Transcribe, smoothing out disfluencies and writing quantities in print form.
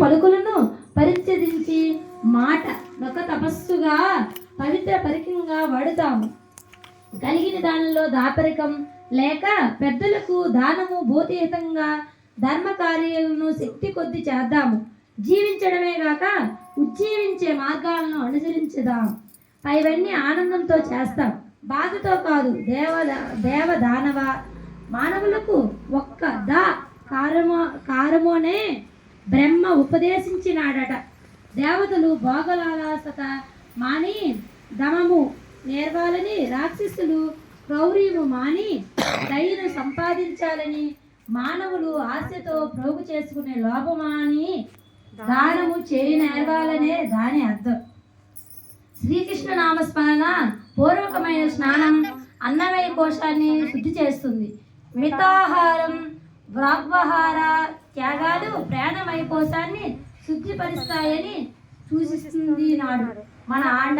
పలుకులను పరిచయించి మాట ఒక తపస్సుగా పవిత్ర పరికంగా వాడుతాము. కలిగిన దానిలో దాపరికం లేక పెద్దలకు దానము భౌతికంగా ధర్మ కార్యాలను శక్తి కొద్ది చేద్దాము. జీవించడమే గాక ఉజ్జీవించే మార్గాలను అనుసరించుదాం. పైవన్నీ ఆనందంతో చేస్తాం, బాధతో కాదు. దేవ దానవ మానవులకు ఒక్క కారమోనే బ్రహ్మ ఉపదేశించినాడట. దేవతలు భోగలాలసత మాని దమము నేర్వాలని, రాక్షసులు క్రౌర్యము మాని దయను సంపాదించాలని, మానవులు ఆశతో ప్రోగు చేసుకునే లోపమాని దానము చేయి నేర్వాలనే దాని అర్థం. శ్రీకృష్ణ నామస్మరణ పూర్వకమైన స్నానం అన్నమయ కోశాన్ని శుద్ధి చేస్తుంది. మితాహారం వాగ్వహార త్యాగాలు ప్రాణమయ కోశాన్ని శుద్ధిపరుస్తాయని సూచిస్తుంది నాడు మన ఆండ